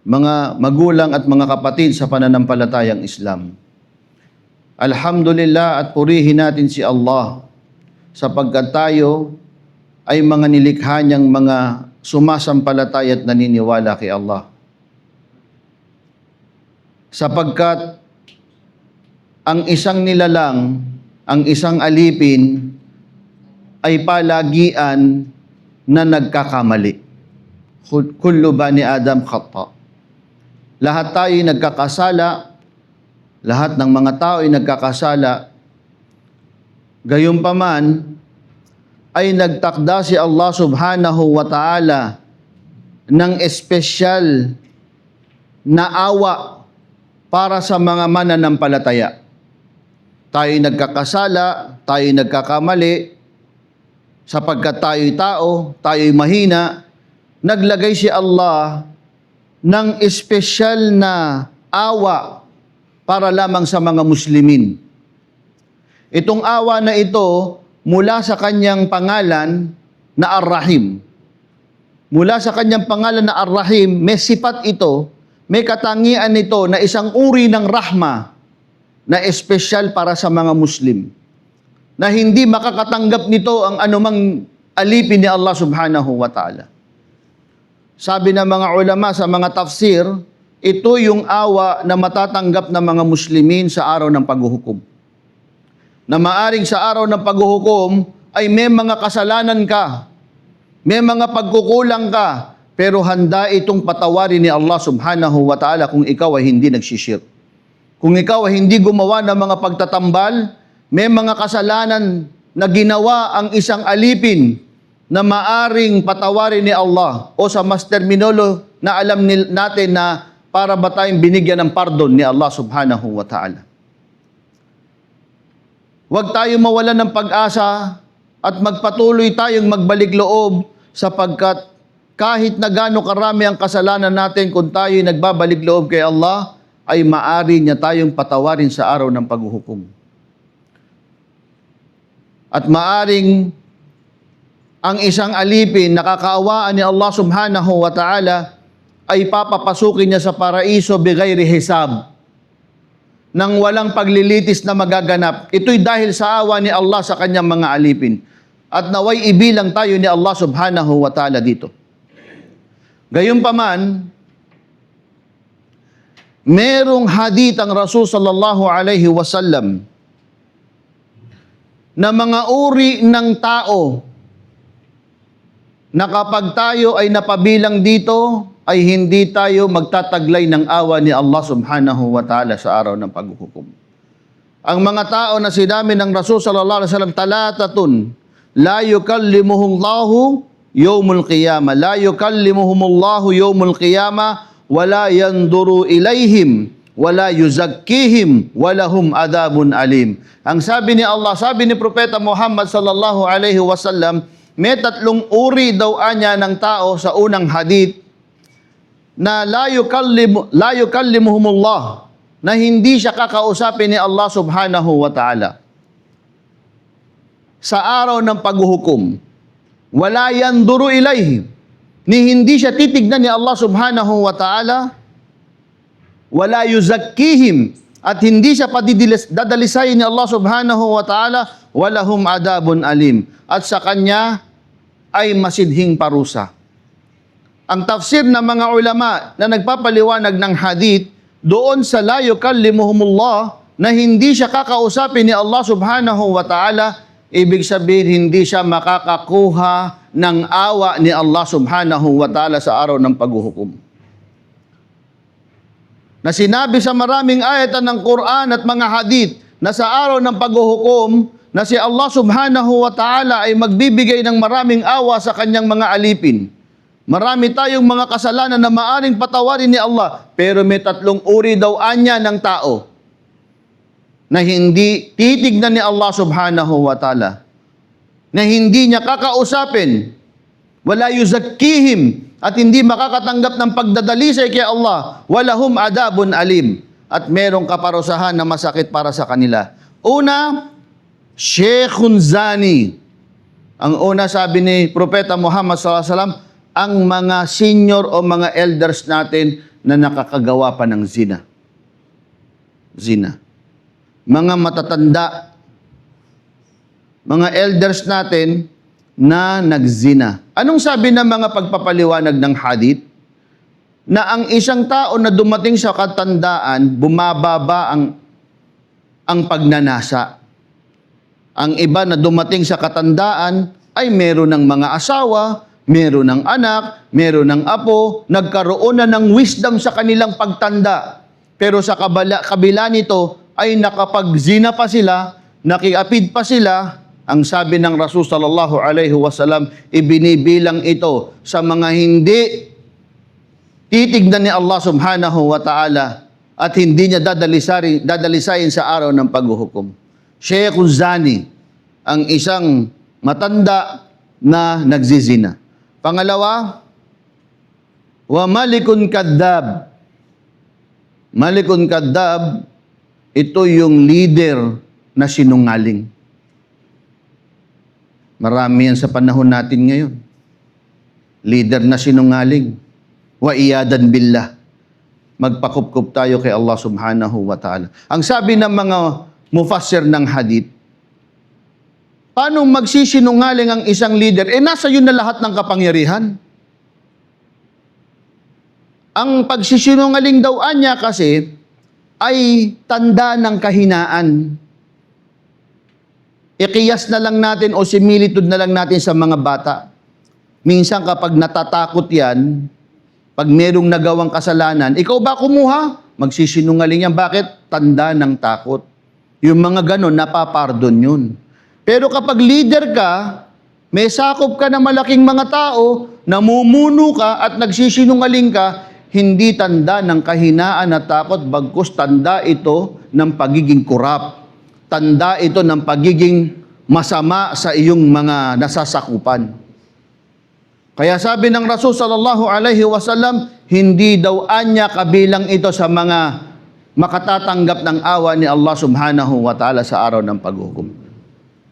mga magulang at mga kapatid sa pananampalatayang Islam. Alhamdulillah at purihin natin si Allah sapagkat tayo ay mga nilikha niyang mga sumasampalataya at naniniwala kay Allah. Sapagkat ang isang nilalang, ang isang alipin ay palagian na nagkakamali. Kullu bani Adam khata. Lahat tayo ay nagkakasala, lahat ng mga tao ay nagkakasala. Gayunpaman ay nagtakda si Allah subhanahu wa ta'ala ng espesyal na awa para sa mga mananampalataya. Tayo ay nagkakasala, tayo ay nagkakamali, sapagkat tayo'y tao, tayo'y mahina, naglagay si Allah ng espesyal na awa para lamang sa mga Muslimin. Itong awa na ito mula sa kanyang pangalan na Ar-Rahim. Mula sa kanyang pangalan na Ar-Rahim, may sipat ito, may katangian nito na isang uri ng rahma na espesyal para sa mga Muslim, na hindi makakatanggap nito ang anumang alipin ni Allah subhanahu wa ta'ala. Sabi ng mga ulama sa mga tafsir, ito yung awa na matatanggap ng mga Muslimin sa araw ng paghuhukom. Na maaring sa araw ng paghuhukom ay may mga kasalanan ka, may mga pagkukulang ka, pero handa itong patawarin ni Allah subhanahu wa ta'ala kung ikaw ay hindi nagsishirk. Kung ikaw ay hindi gumawa ng mga pagtatambal, may mga kasalanan na ginawa ang isang alipin na maaring patawarin ni Allah, o sa mas terminolo na alam natin na para ba tayong binigyan ng pardon ni Allah subhanahu wa ta'ala. Huwag tayong mawalan ng pag-asa at magpatuloy tayong magbalik loob, sapagkat kahit na gaano karami ang kasalanan natin, kung tayo'y nagbabalik loob kay Allah, ay maari niya tayong patawarin sa araw ng paghuhukom. At maaring ang isang alipin nakakaawaan ni Allah subhanahu wa ta'ala ay papapasukin niya sa paraiso bigayri hisab, nang walang paglilitis na magaganap. Ito'y dahil sa awa ni Allah sa kanyang mga alipin. At naway ibilang tayo ni Allah subhanahu wa ta'ala dito. Gayunpaman, merong hadith ang Rasul sallallahu alaihi wasallam na mga uri ng tao na kapag tayo ay napabilang dito, ay hindi tayo magtataglay ng awa ni Allah subhanahu wa ta'ala sa araw ng paghuhukom. Ang mga tao na sinabi ng Rasul sallallahu alaihi wasallam, talatatun, la yukallimuhumullahu yawmul qiyamah, la yukallimuhumullahu yawmul qiyamah, wala yanduru ilayhim, wala yuzakkihim, walahum adabun alim. Ang sabi ni Allah, sabi ni Propeta Muhammad sallallahu alaihi wasallam, may tatlong uri daw anya ng tao sa unang hadith na la yukallimuhumullah, na hindi siya kakausapin ni Allah subhanahu wa ta'ala sa araw ng paghuhukom. Wala yanduru ilayhim, ni hindi siya titignan ni Allah subhanahu wa ta'ala. Wala yuzakkihim, at hindi siya dadalisayin ni Allah subhanahu wa ta'ala. Walahum adabun alim, at sa kanya ay masidhing parusa. Ang tafsir ng mga ulama na nagpapaliwanag ng hadith doon sa la yukallimuhumullah, na hindi siya kakausapin ni Allah subhanahu wa ta'ala, ibig sabihin hindi siya makakakuha ng awa ni Allah subhanahu wa ta'ala sa araw ng paghuhukom. Na sinabi sa maraming ayatan ng Quran at mga hadith na sa araw ng paghuhukom, na si Allah subhanahu wa ta'ala ay magbibigay ng maraming awa sa kanyang mga alipin. Marami tayong mga kasalanan na maaring patawarin ni Allah, pero may tatlong uri daw anya ng tao na hindi titignan ni Allah subhanahu wa ta'ala, na hindi niya kakausapin, wala yuzakkihim, at hindi makakatanggap ng pagdadalisay kay Allah, walahum adabun alim, at merong kaparusahan na masakit para sa kanila. Una, Sheikhun Zani. Ang una, sabi ni Propeta Muhammad sallallahu alaihi wasallam, ang mga senior o mga elders natin na nakakagawa pa ng zina. Zina. Mga matatanda, mga elders natin na nagzina. Anong sabi ng mga pagpapaliwanag ng hadith? Na ang isang tao na dumating sa katandaan, bumababa ang pagnanasa. Ang iba na dumating sa katandaan ay meron ng mga asawa, meron ng anak, meron ng apo, nagkaroon na ng wisdom sa kanilang pagtanda. Pero sa kabila nito ay nakapagzina pa sila, nakiapid pa sila. Ang sabi ng Rasul sallallahu alaihi wasallam, ibinibilang ito sa mga hindi titignan ni Allah subhanahu wa ta'ala at hindi niya dadalisayin sa araw ng paghuhukom. Sheikhul Zani, ang isang matanda na nagzizina. Pangalawa, wa malikun kadab. Malikun kadab, ito yung leader na sinungaling. Marami yan sa panahon natin ngayon. Leader na sinungaling. Wa iyadan billah. Magpakupkup tayo kay Allah subhanahu wa ta'ala. Ang sabi ng mga mufassir ng hadith, paano magsisinungaling ang isang leader? Nasa yun na lahat ng kapangyarihan. Ang pagsisinungaling daw niya kasi ay tanda ng kahinaan. Ikiyas na lang natin o similitude na lang natin sa mga bata. Minsan kapag natatakot yan, pag merong nagawang kasalanan, ikaw ba kumuha? Magsisinungaling yan. Bakit? Tanda ng takot. Yung mga ganon, napapardon yun. Pero kapag leader ka, may sakop ka na malaking mga tao, namumuno ka at nagsisinungaling ka, hindi tanda ng kahinaan at takot, bagkus tanda ito ng pagiging kurap. Tanda ito ng pagiging masama sa iyong mga nasasakupan. Kaya sabi ng Rasul sallallahu alaihi wasallam, hindi daw anya kabilang ito sa mga makatatanggap ng awa ni Allah subhanahu wa ta'ala sa araw ng paghukom.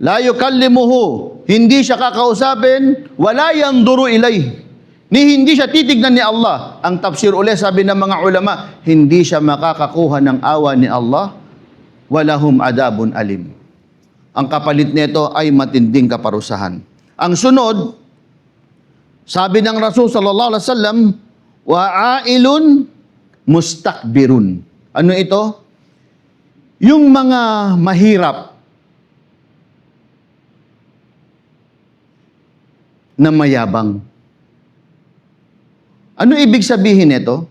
La yukallimuhu, hindi siya kakausapin, wala yanduru ilay. Hindi siya titignan ni Allah. Ang tafsir ulit, sabi ng mga ulama, hindi siya makakakuha ng awa ni Allah, walahum adabun alim. Ang kapalit nito ay matinding kaparusahan. Ang sunod, sabi ng Rasul sallallahu alaihi wasallam, wa'ailun mustakbirun. Ano ito? Yung mga mahirap na mayabang. Ano ibig sabihin nito?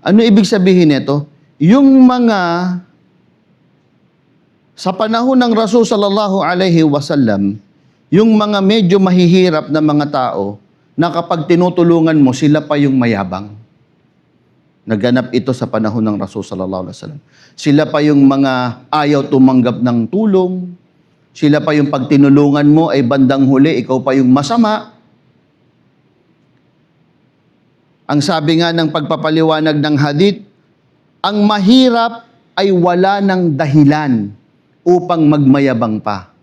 Ano ibig sabihin nito? Yung mga sa panahon ng Rasul sallallahu alaihi wasallam, yung mga medyo mahihirap na mga tao na kapag tinutulungan mo, sila pa yung mayabang. Naganap ito sa panahon ng Rasul sallallahu alaihi wasallam. Sila pa yung mga ayaw tumanggap ng tulong. Sila pa yung pag tinulungan mo ay bandang huli, ikaw pa yung masama. Ang sabi nga ng pagpapaliwanag ng hadith, ang mahirap ay wala ng dahilan upang magmayabang pa.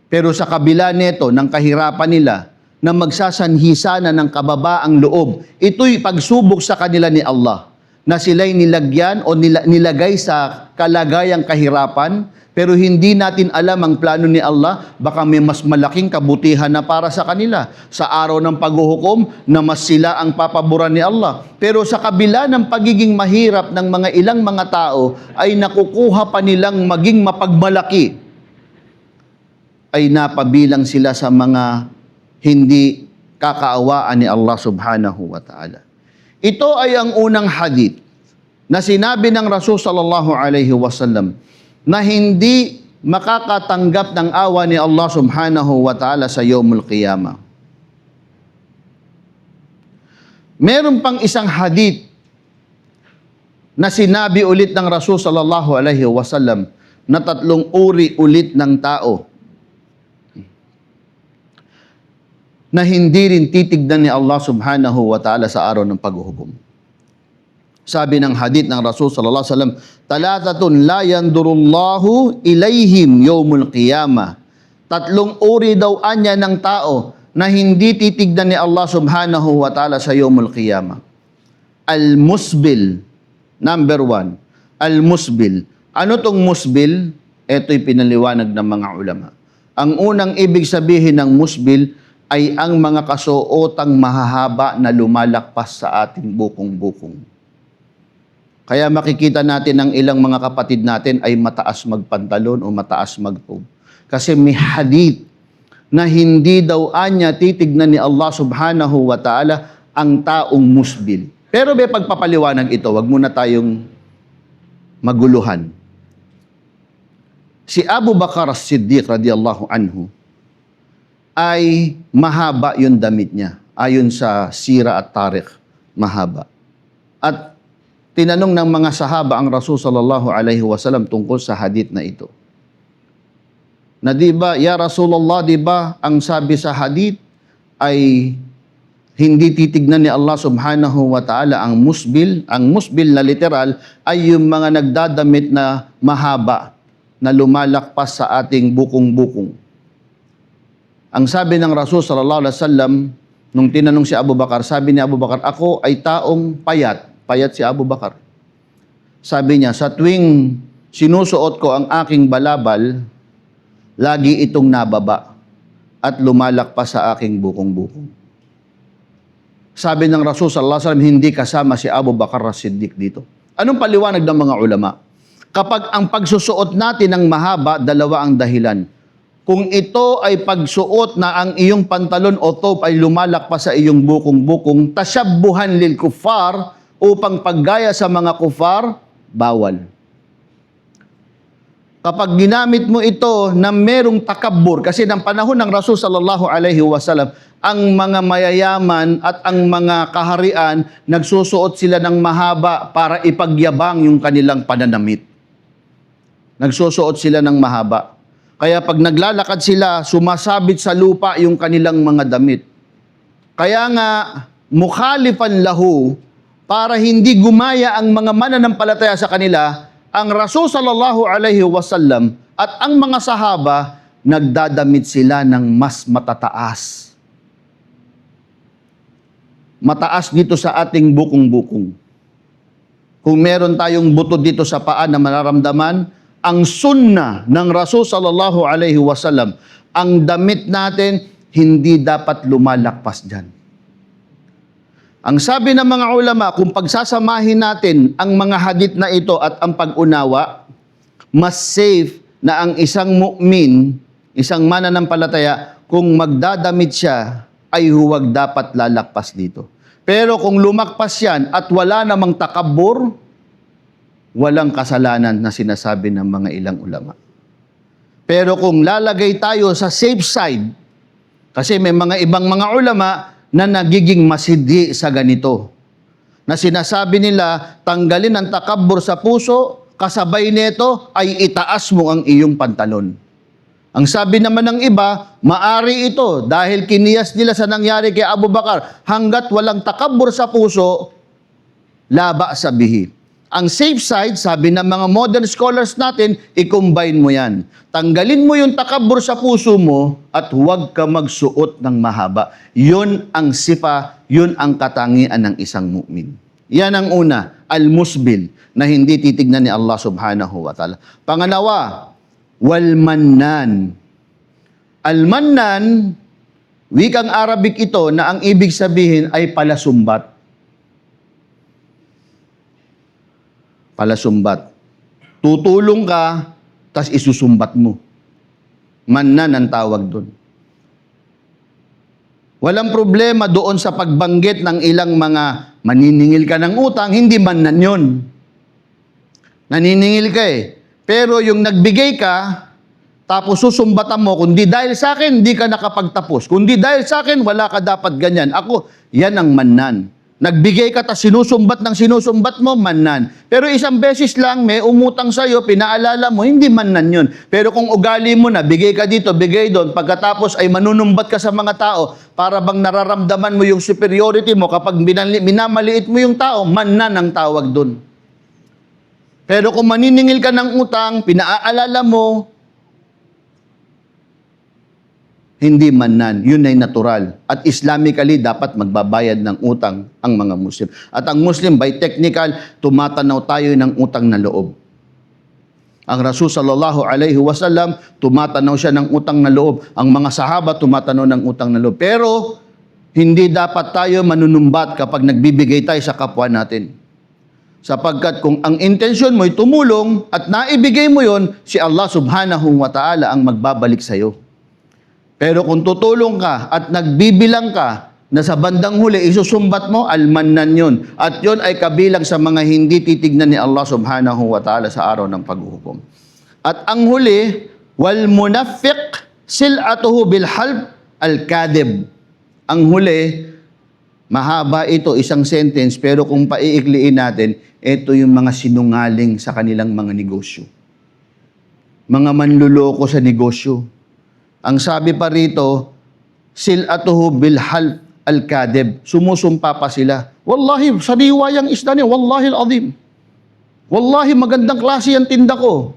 Pero sa kabila nito, ng kahirapan nila, na magsasanhisa na ng kababaang loob, ito'y pagsubok sa kanila ni Allah, na sila'y nilagyan o nilagay sa kalagayang kahirapan, pero hindi natin alam ang plano ni Allah, baka may mas malaking kabutihan na para sa kanila. Sa araw ng paghuhukom, na mas sila ang papaboran ni Allah. Pero sa kabila ng pagiging mahirap ng mga ilang mga tao, ay nakukuha pa nilang maging mapagmalaki, ay napabilang sila sa mga hindi kakaawaan ni Allah subhanahu wa ta'ala. Ito ay ang unang hadith na sinabi ng Rasul sallallahu alaihi wasallam na hindi makakatanggap ng awa ni Allah subhanahu wa ta'ala sa yawmul qiyamah. Meron pang isang hadith na sinabi ulit ng Rasul sallallahu alaihi wasallam na tatlong uri ulit ng tao na hindi rin titignan ni Allah subhanahu wa ta'ala sa araw ng paghuhukom. Sabi ng hadith ng Rasul sallallahu alaihi wasallam, "Talatatun la yandurullahu ilayhim yawmul qiyamah." Tatlong uri daw anya ng tao na hindi titignan ni Allah subhanahu wa ta'ala sa yawmul qiyamah. Al-musbil. Number 1, al-musbil. Ano tong musbil? Ito'y pinaliwanag ng mga ulama. Ang unang ibig sabihin ng musbil ay ang mga kasuotang mahahaba na lumalakpas sa ating bukong-bukong. Kaya makikita natin ang ilang mga kapatid natin ay mataas magpantalon o mataas magtub. Kasi may hadith na hindi daw anya titignan ni Allah subhanahu wa ta'ala ang taong musbil. Pero may pagpapaliwanag ito, wag muna tayong maguluhan. Si Abu Bakar as-Siddiq radiyallahu anhu ay mahaba yung damit niya. Ayon sa Sira at Tarikh, mahaba. At tinanong ng mga sahaba ang Rasul sallallahu alaihi wasallam tungkol sa hadith na ito. Na di ba, ya Rasulullah, di ba, ang sabi sa hadith ay hindi titignan ni Allah subhanahu wa ta'ala ang musbil. Ang musbil na literal ay yung mga nagdadamit na mahaba na lumalakpas sa ating bukong-bukong. Ang sabi ng Rasul sallallahu alaihi wasallam nung tinanong si Abu Bakar, sabi ni Abu Bakar, ako ay taong payat. Payat si Abu Bakar. Sabi niya, sa tuwing sinusuot ko ang aking balabal, lagi itong nababa at lumalakpas sa aking bukong-bukong. Sabi ng Rasul sallallahu alaihi wasallam, hindi kasama si Abu Bakar as-Siddiq dito. Anong paliwanag ng mga ulama? Kapag ang pagsusuot natin ng mahaba, dalawa ang dahilan. Kung ito ay pagsuot na ang iyong pantalon o top ay lumalakpas sa iyong bukong-bukong, tasyabbuhan lil kuffar, upang paggaya sa mga kuffar, bawal. Kapag ginamit mo ito na merong takabbur, kasi ng panahon ng Rasul sallallahu alaihi wasallam, ang mga mayayaman at ang mga kaharian, nagsusuot sila ng mahaba para ipagyabang yung kanilang pananamit. Nagsusuot sila ng mahaba. Kaya pag naglalakad sila, sumasabit sa lupa yung kanilang mga damit. Kaya nga, mukhalifan lahu, para hindi gumaya ang mga mananampalataya sa kanila, ang Rasul sallallahu alaihi wasallam at ang mga sahaba, nagdadamit sila ng mas matataas. Mataas dito sa ating bukong-bukong. Kung meron tayong buto dito sa paa na mararamdaman, ang sunnah ng Rasul sallallahu alaihi wasallam, ang damit natin hindi dapat lumalakpas dyan. Ang sabi ng mga ulama, kung pagsasamahin natin ang mga hadith na ito at ang pag-unawa, mas safe na ang isang mu'min, isang mananampalataya, kung magdadamit siya, ay huwag dapat lalakpas dito. Pero kung lumakpas yan at wala namang takabbur, walang kasalanan na sinasabi ng mga ilang ulama. Pero kung lalagay tayo sa safe side, kasi may mga ibang mga ulama na nagiging masidi sa ganito, na sinasabi nila, tanggalin ang takabbur sa puso, kasabay nito ay itaas mo ang iyong pantalon. Ang sabi naman ng iba, maari ito dahil kiniyas nila sa nangyari kay Abu Bakar, hanggat walang takabbur sa puso, laba sabihin. Ang safe side, sabi ng mga modern scholars natin, i-combine mo yan. Tanggalin mo yung takabbur sa puso mo at huwag ka magsuot ng mahaba. Yun ang sifa, yun ang katangian ng isang mu'min. Yan ang una, al-musbil, na hindi titignan ni Allah subhanahu wa ta'ala. Pangalawa, wal-mannan. Al-mannan, wikang Arabic ito na ang ibig sabihin ay palasumbat. Palasumbat. Tutulong ka, tas isusumbat mo. Mannan ang tawag doon. Walang problema doon sa pagbanggit ng ilang mga maniningil ka ng utang, hindi mannan yun. Naniningil ka eh. Pero yung nagbigay ka, tapos susumbatan mo, kundi dahil sa akin, hindi ka nakapagtapos. Kundi dahil sa akin, wala ka dapat ganyan. Ako, yan ang mannan. Nagbigay ka, tas sinusumbat ng sinusumbat mo, mannan. Pero isang beses lang, may umutang sa'yo, pinaalala mo, hindi mannan yun. Pero kung ugali mo na, bigay ka dito, bigay doon, pagkatapos ay manunumbat ka sa mga tao, para bang nararamdaman mo yung superiority mo, kapag minamaliit mo yung tao, mannan ang tawag doon. Pero kung maniningil ka ng utang, pinaalala mo, hindi mannan. Yun ay natural. At Islamically, dapat magbabayad ng utang ang mga Muslim. At ang Muslim, by technical, tumatanaw tayo ng utang na loob. Ang Rasul sallallahu alaihi wasallam, tumatanaw siya ng utang na loob. Ang mga sahaba, tumatanaw ng utang na loob. Pero, hindi dapat tayo manunumbat kapag nagbibigay tayo sa kapwa natin. Sapagkat kung ang intensyon mo ay tumulong at naibigay mo yon, si Allah subhanahu wa ta'ala ang magbabalik sa iyo. Pero kung tutulong ka at nagbibilang ka na sa bandang huli isusumbat mo, almannan yun. At yun ay kabilang sa mga hindi titignan ni Allah subhanahu wa ta'ala sa araw ng paghuhukom. At ang huli, wal munafiq sil'atuhu bil halb al-kadib. Ang huli, mahaba ito, isang sentence, pero kung paiikliin natin, ito yung mga sinungaling sa kanilang mga negosyo. Mga manluloko sa negosyo. Ang sabi pa rito, sil'atuhu bil halb al-kadib. Sumusumpa pa sila. Wallahi, sariwa yung isda niya. Wallahi al-azim. Wallahi, magandang klase yung tinda ko.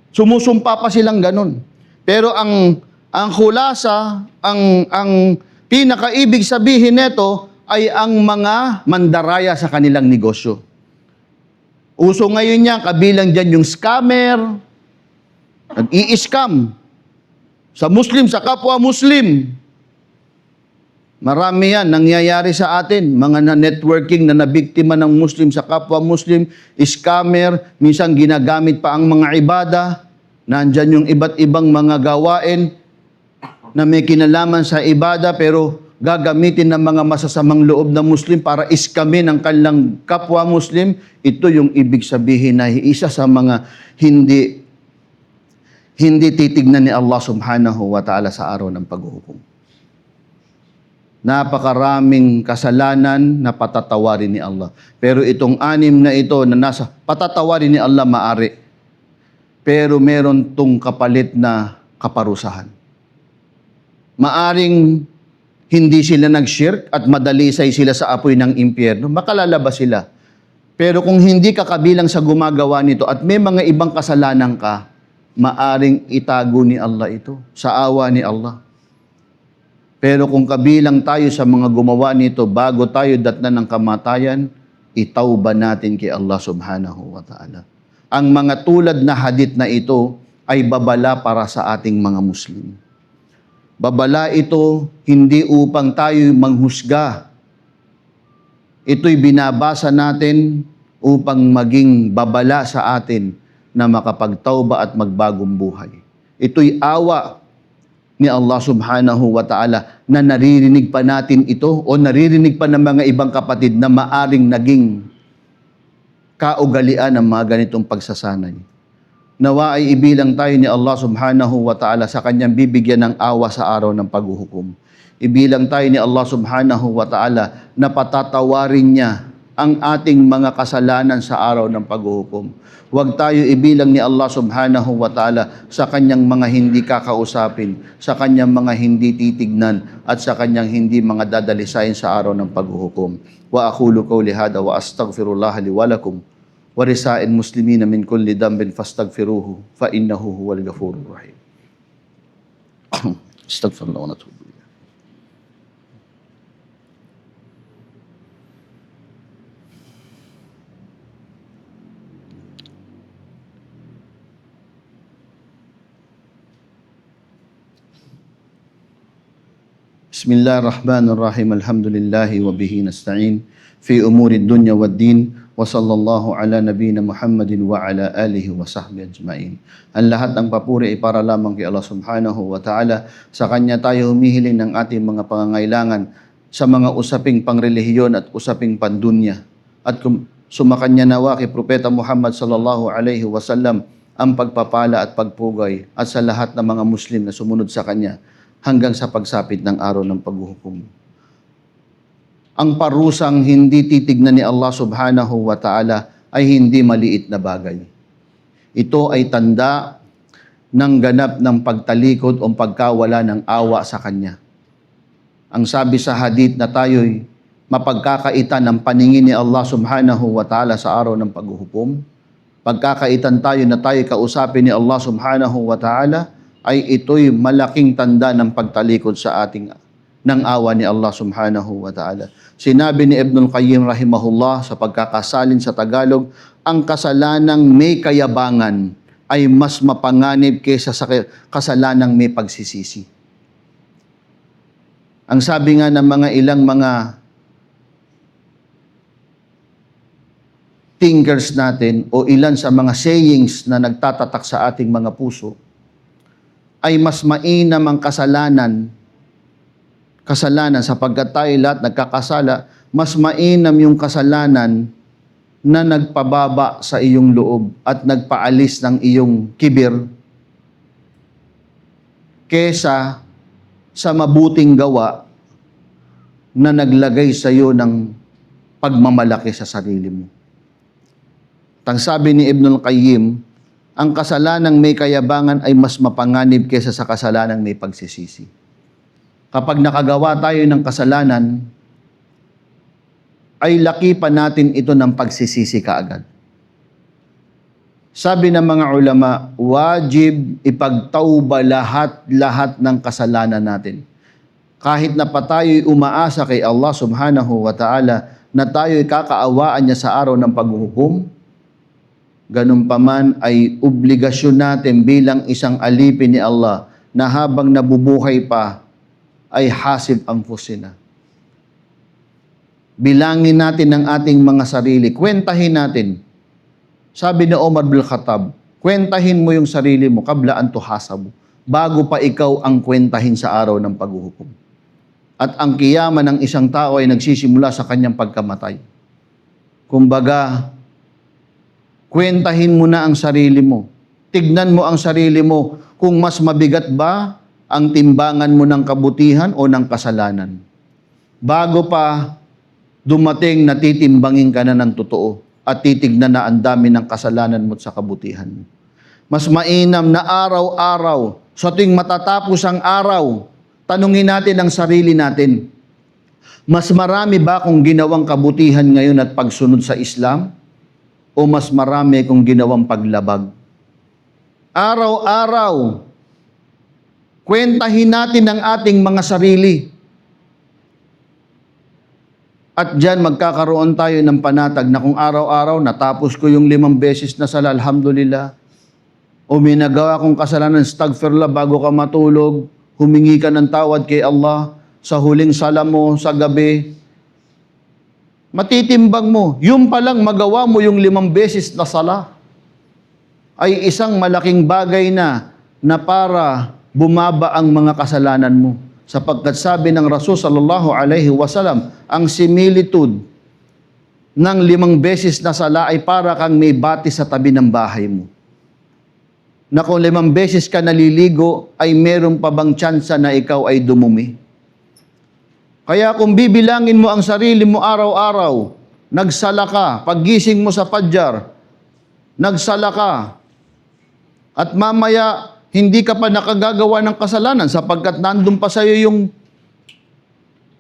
Sumusumpa pa silang ganun. Pero ang khulasa, ang pinakaibig sabihin nito ay ang mga mandaraya sa kanilang negosyo. Uso ngayon niya, kabilang dyan yung scammer, nag-i-scam sa Muslim, sa kapwa Muslim. Marami yan, nangyayari sa atin. Mga na-networking na nabiktima ng Muslim sa kapwa Muslim, scammer, minsan ginagamit pa ang mga ibada, nandyan yung iba't ibang mga gawain na may kinalaman sa ibada, pero gagamitin ng mga masasamang loob ng Muslim para iskamin ang kanilang kapwa Muslim. Ito yung ibig sabihin na isa sa mga hindi titignan ni Allah subhanahu wa ta'ala sa araw ng paghuhukom. Napakaraming kasalanan na patatawarin ni Allah. Pero itong anim na ito na nasa patatawarin ni Allah maari. Pero meron tong kapalit na kaparusahan. Maaring hindi sila nag-shirk at madalisay sila sa apoy ng impyerno, makalalabas sila. Pero kung hindi ka kabilang sa gumagawa nito at may mga ibang kasalanan ka, maaring itago ni Allah ito sa awa ni Allah. Pero kung kabilang tayo sa mga gumawa nito bago tayo datnan ng kamatayan, itauba natin kay Allah subhanahu wa ta'ala. Ang mga tulad na hadith na ito ay babala para sa ating mga Muslim. Babala ito hindi upang tayo manghusga. Ito'y binabasa natin upang maging babala sa atin na makapagtauba at magbagong buhay. Ito'y awa ni Allah subhanahu wa ta'ala na naririnig pa natin ito o naririnig pa ng mga ibang kapatid na maaring naging kaugalian ng mga ganitong pagsasanay. Nawa ay ibilang tayo ni Allah subhanahu wa ta'ala sa kanyang bibigyan ng awa sa araw ng paghuhukom. Ibilang tayo ni Allah subhanahu wa ta'ala na patatawarin niya ang ating mga kasalanan sa araw ng paghuhukom. Huwag tayo ibilang ni Allah subhanahu wa ta'ala sa kanyang mga hindi kakausapin, sa kanyang mga hindi titignan, at sa kanyang hindi mga dadalisayin sa araw ng paghuhukom. Wa aqulu qawli hada wa astaghfirullah li wa lakum wa risa'il muslimina min kulli dhanbin fastaghfiruhu fa innahu huwal ghafurur rahim. Astaghfirullah wa natubu ilayh. Bismillahirrahmanirrahim. Alhamdulillahi wa bihi nasta'in fi umuri dunya wad din. Wa sallallahu ala nabiyina Muhammadin wa ala alihi wa sahbihi ajma'in. Ang lahat ng papuri ay para lamang kay Allah subhanahu wa ta'ala. Sa Kanya tayo humihiling ng ating mga pangangailangan sa mga usaping pangrelihiyon at usaping pandunya. At sumakanya nawa kay Propeta Muhammad sallallahu alaihi wasallam ang pagpapala at pagpugay at sa lahat ng mga Muslim na sumunod sa Kanya hanggang sa pagsapit ng araw ng paghuhukom. Ang parusang hindi titignan ni Allah subhanahu wa ta'ala ay hindi maliit na bagay. Ito ay tanda ng ganap ng pagtalikod o pagkawala ng awa sa Kanya. Ang sabi sa hadith na tayo'y mapagkakaitan ng paningin ni Allah subhanahu wa ta'ala sa araw ng paghuhukom. Pagkakaitan tayo na tayo kausapin ni Allah subhanahu wa ta'ala, ay ito'y malaking tanda ng pagtalikod sa ating ng awa ni Allah subhanahu wa ta'ala. Sinabi ni Ibnul Qayyim rahimahullah sa pagkakasalin sa Tagalog, ang kasalanang may kayabangan ay mas mapanganib kaysa sa kasalanang may pagsisisi. Ang sabi nga ng mga ilang mga thinkers natin o ilan sa mga sayings na nagtatatak sa ating mga puso, ay mas mainam ang kasalanan sapagkat tayo lahat nagkakasala, mas mainam yung kasalanan na nagpababa sa iyong loob at nagpaalis ng iyong kibir kesa sa mabuting gawa na naglagay sa iyo ng pagmamalaki sa sarili mo. Tang sabi ni Ibnul Qayyim, ang kasalanang may kayabangan ay mas mapanganib kesa sa kasalanang may pagsisisi. Kapag nakagawa tayo ng kasalanan, ay laki pa natin ito ng pagsisisi kaagad. Sabi ng mga ulama, wajib ipagtauba lahat ng kasalanan natin. Kahit na pa tayo'y umaasa kay Allah subhanahu wa ta'ala na tayo'y kakaawaan niya sa araw ng paghuhukom, ganun pa man ay obligasyon natin bilang isang alipin ni Allah na habang nabubuhay pa ay hasib anfusina. Bilangin natin ang ating mga sarili, kwentahin natin. Sabi ni Omar bin Khattab, kwentahin mo yung sarili mo kabla an tuhasabu, bago pa ikaw ang kwentahin sa araw ng paghuhukom. At ang kiyama ng isang tao ay nagsisimula sa kanyang pagkamatay. Kumbaga, kwentahin mo na ang sarili mo. Tignan mo ang sarili mo kung mas mabigat ba ang timbangan mo ng kabutihan o ng kasalanan. Bago pa dumating na titimbangin ka na ng totoo at titignan na ang dami ng kasalanan mo sa kabutihan mo. Mas mainam na araw-araw, sa tuwing matatapos ang araw, tanungin natin ang sarili natin, mas marami ba akong ginawang kabutihan ngayon at pagsunod sa Islam? O mas marami kong ginawang paglabag? Araw-araw, kwentahin natin ang ating mga sarili. At dyan magkakaroon tayo ng panatag na kung araw-araw natapos ko yung 5 beses na sala, alhamdulillah. O may nagawa kong kasalanan, astaghfirullah, bago ka matulog, humingi ka ng tawad kay Allah sa huling sala mo sa gabi. Matitimbang mo, yung palang magawa mo yung 5 beses na sala ay isang malaking bagay na para bumaba ang mga kasalanan mo. Sapagkat sabi ng Rasul sallallahu alaihi wasallam, ang similitude ng 5 beses na sala ay para kang may bati sa tabi ng bahay mo. Na kung 5 beses ka naliligo, ay meron pa bang tsansa na ikaw ay dumumi? Kaya kung bibilangin mo ang sarili mo araw-araw, nagsala ka, paggising mo sa Fajr, nagsala ka, at mamaya hindi ka pa nakagagawa ng kasalanan sapagkat nandun pa sa iyo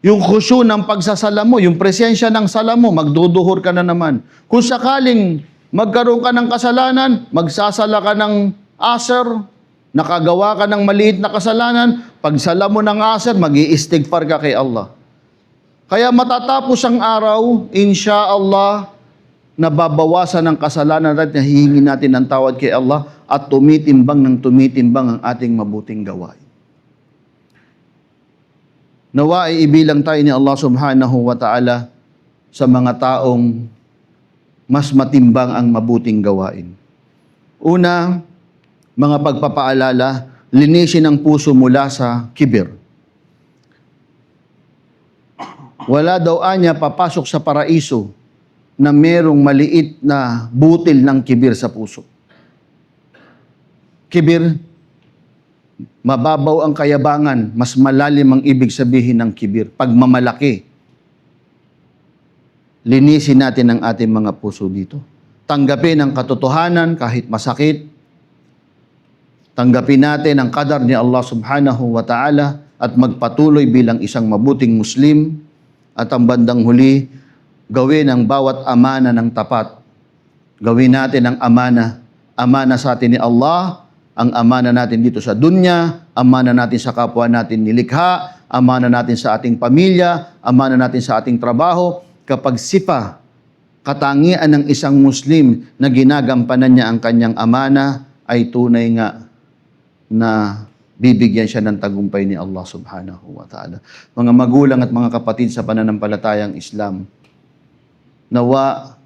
yung khusyu ng pagsasala mo, yung presensya ng sala mo, magduduhor ka na naman. Kung sakaling magkaroon ka ng kasalanan, magsasala ka ng asr, nakagawa ka ng maliit na kasalanan, pagsala mo ng asr, mag-i-istighfar ka kay Allah. Kaya matatapos ang araw, insya-Allah, nababawasan ng kasalanan at nahihingi natin ng tawad kay Allah at tumitimbang ang ating mabuting gawain. Nawa ay ibilang tayo ni Allah subhanahu wa ta'ala sa mga taong mas matimbang ang mabuting gawain. Una, mga pagpapaalala, linisin ang puso mula sa kibir. Wala daw anya papasok sa paraiso na merong maliit na butil ng kibir sa puso. Kibir, mababaw ang kayabangan, mas malalim ang ibig sabihin ng kibir, pagmamalaki. Linisin natin ang ating mga puso dito. Tanggapin ang katotohanan kahit masakit. Tanggapin natin ang qadar ni Allah subhanahu wa ta'ala at magpatuloy bilang isang mabuting Muslim. At ang bandang huli, gawin ang bawat amana ng tapat. Gawin natin ang amana sa atin ni Allah ang amana natin dito sa dunya, amana natin sa kapwa natin nilikha, amana natin sa ating pamilya, amana natin sa ating trabaho. Kapag sipa, katangian ng isang Muslim na ginagampanan niya ang kanyang amana, ay tunay nga na bibigyan siya ng tagumpay ni Allah subhanahu wa ta'ala. Mga magulang at mga kapatid sa pananampalatayang Islam, nawa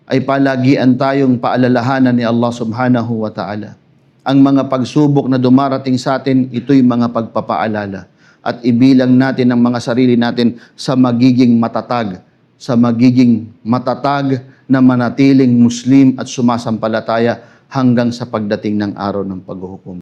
ay palagian tayong paalalahanan ni Allah subhanahu wa ta'ala. Ang mga pagsubok na dumarating sa atin, ito'y mga pagpapaalala. At ibilang natin ang mga sarili natin sa magiging matatag, na manatiling Muslim at sumasampalataya hanggang sa pagdating ng araw ng paghuhukom.